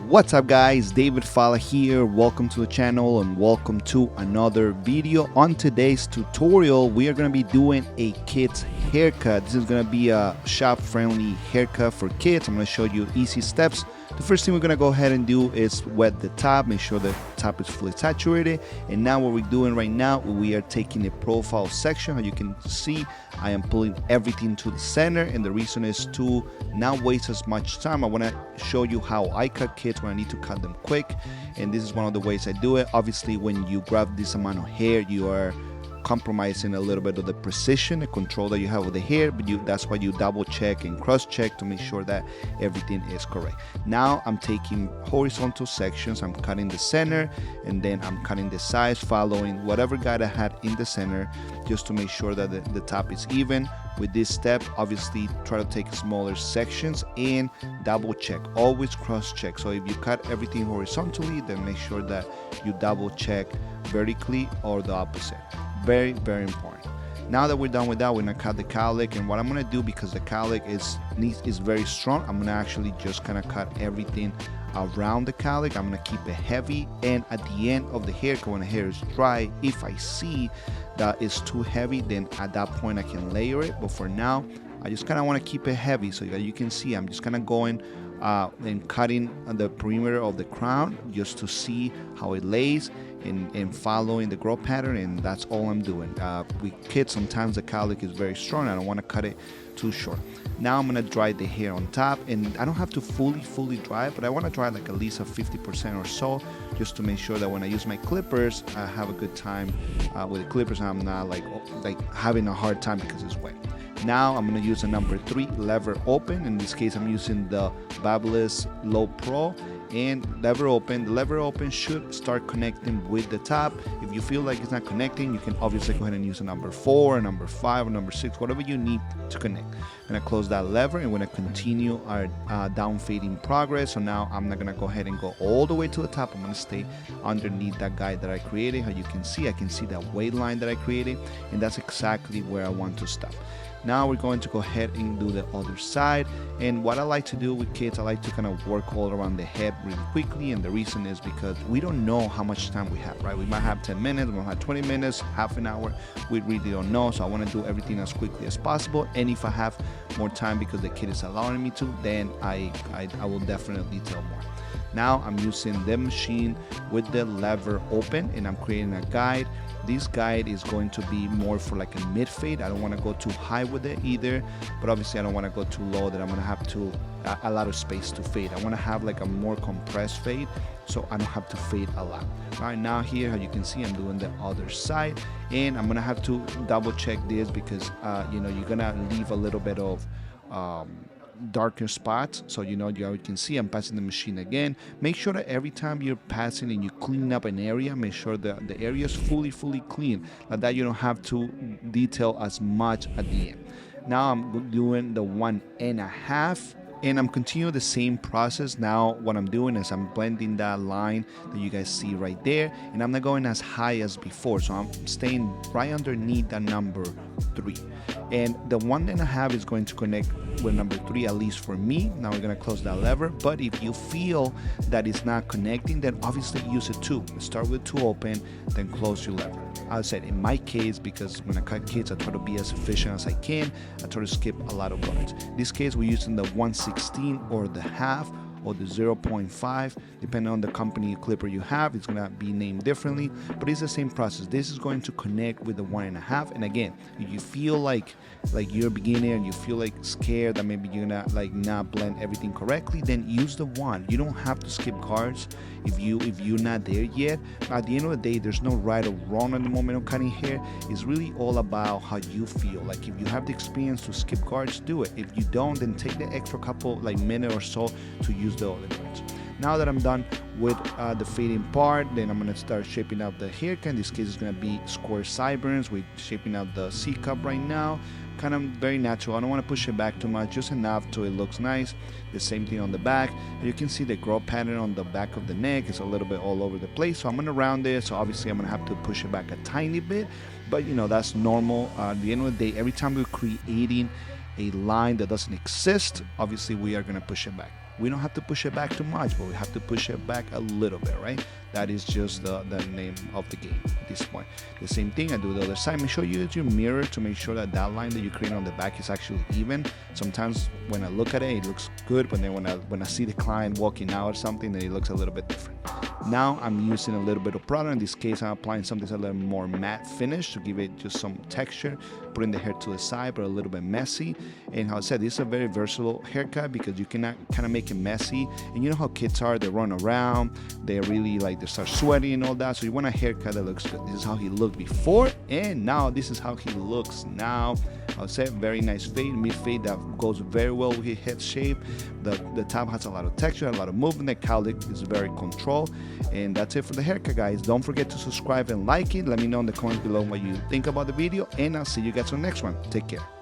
What's up guys, David Falla here. Welcome to the channel and welcome to another video. On today's tutorial, we are going to be doing a kid's haircut. This is going to be a shop-friendly haircut for kids. I'm going to show you easy steps. The first thing we're going to go ahead and do is wet the top, make sure the top is fully saturated. And now what we're doing right now, we are taking the profile section. As you can see, I am pulling everything to the center, and the reason is to not waste as much time. I want to show you how I cut kids when I need to cut them quick, and this is one of the ways I do it. Obviously, when you grab this amount of hair, you are compromising a little bit of the precision and control that you have with the hair, but that's why you double check and cross check to make sure that everything is correct. Now I'm taking horizontal sections, I'm cutting the center, and then I'm cutting the sides following whatever guide I had in the center, just to make sure that the top is even. With this step, obviously try to take smaller sections and double check, always cross check. So if you cut everything horizontally, then make sure that you double check vertically or the opposite. Very, very important. Now that we're done with that, we're gonna cut the cowlick, and what I'm gonna do, because the cowlick is very strong, I'm gonna actually just kind of cut everything around the cowlick. I'm gonna keep it heavy, and at the end of the haircut, when the hair is dry, if I see that it's too heavy, then at that point I can layer it. But for now, I just kind of want to keep it heavy. So you can see I'm just kind of going and cutting the perimeter of the crown just to see how it lays, and following the growth pattern, and that's all I'm doing. With kids, sometimes the cowlick is very strong. I don't want to cut it too short. Now I'm gonna dry the hair on top, and I don't have to fully dry it, but I want to dry like at least a 50% or so, just to make sure that when I use my clippers, I have a good time with the clippers, and I'm not like having a hard time because it's wet. Now I'm going to use a number 3 lever open. In this case, I'm using the Babyliss Low Pro, and lever open. The lever open should start connecting with the top. If you feel like it's not connecting, you can obviously go ahead and use a number 4, a number 5, or number 6, whatever you need to connect. I'm going to close that lever, and we're going to continue our down fading progress. So now I'm not going to go ahead and go all the way to the top. I'm going to stay underneath that guide that I created. How you can see, I can see that weight line that I created, and that's exactly where I want to stop. Now we're going to go ahead and do the other side. And what I like to do with kids, I like to kind of work all around the head really quickly, and the reason is because we don't know how much time we have, right? We might have 10 minutes, we might have 20 minutes, half an hour, we really don't know. So I want to do everything as quickly as possible, and if I have more time because the kid is allowing me to, then I will definitely detail more. Now I'm using the machine with the lever open, and I'm creating a guide. This guide is going to be more for like a mid fade. I don't want to go too high with it either, but obviously I don't want to go too low that I'm going to have a lot of space to fade. I want to have like a more compressed fade, so I don't have to fade a lot. All right, now here, how you can see, I'm doing the other side, and I'm going to have to double check this because you're going to leave a little bit of darker spots. So you can see I'm passing the machine again. Make sure that every time you're passing and you clean up an area, make sure that the area is fully clean, like that you don't have to detail as much at the end. Now I'm doing the 1.5, and I'm continuing the same process. Now what I'm doing is I'm blending that line that you guys see right there, and I'm not going as high as before, so I'm staying right underneath that number 3. And the 1.5 is going to connect with number 3, at least for me. Now we're going to close that lever, but if you feel that it's not connecting, then obviously use a 2. Start with 2 open, then close your lever. I said in my case, because when I cut kids, I try to be as efficient as I can. I try to skip a lot of guards. In this case, we're using the 1/16 or the half, or the 0.5, depending on the company clipper you have. It's gonna be named differently, but it's the same process. This is going to connect with the 1.5. And again, if you feel like you're a beginner and you feel like scared that maybe you're gonna not blend everything correctly, then use the 1. You don't have to skip guards if you're not there yet. At the end of the day, there's no right or wrong at the moment of cutting hair. It's really all about how you feel. Like if you have the experience to skip guards, do it. If you don't, then take the extra couple minute or so to use the other guards. Now that I'm done with the fading part, then I'm going to start shaping out the haircut. In this case, it's going to be square sideburns. We're shaping out the C cup right now. Kind of very natural. I don't want to push it back too much, just enough so it looks nice. The same thing on the back. You can see the growth pattern on the back of the neck is a little bit all over the place. So I'm going to round it. So obviously I'm going to have to push it back a tiny bit, but that's normal. At the end of the day, every time we're creating a line that doesn't exist, obviously we are going to push it back. We don't have to push it back too much, but we have to push it back a little bit, right? That is just the name of the game at this point. The same thing I do the other side. Make sure you use your mirror to make sure that that line that you create on the back is actually even. Sometimes when I look at it, it looks good, but then when I see the client walking out or something, then it looks a little bit different. Now I'm using a little bit of product. In this case, I'm applying something that's a little more matte finish to give it just some texture, putting the hair to the side, but a little bit messy. And how I said, this is a very versatile haircut because you can kind of make it messy. And you know how kids are, they run around, they really like, they start sweating and all that. So you want a haircut that looks good. This is how he looked before, and now this is how he looks now. I would say very nice fade, mid fade that goes very well with his head shape. The top has a lot of texture, a lot of movement. The cowlick is very controlled. And that's it for the haircut, guys. Don't forget to subscribe and like it. Let me know in the comments below what you think about the video, and I'll see you guys on the next one. Take care.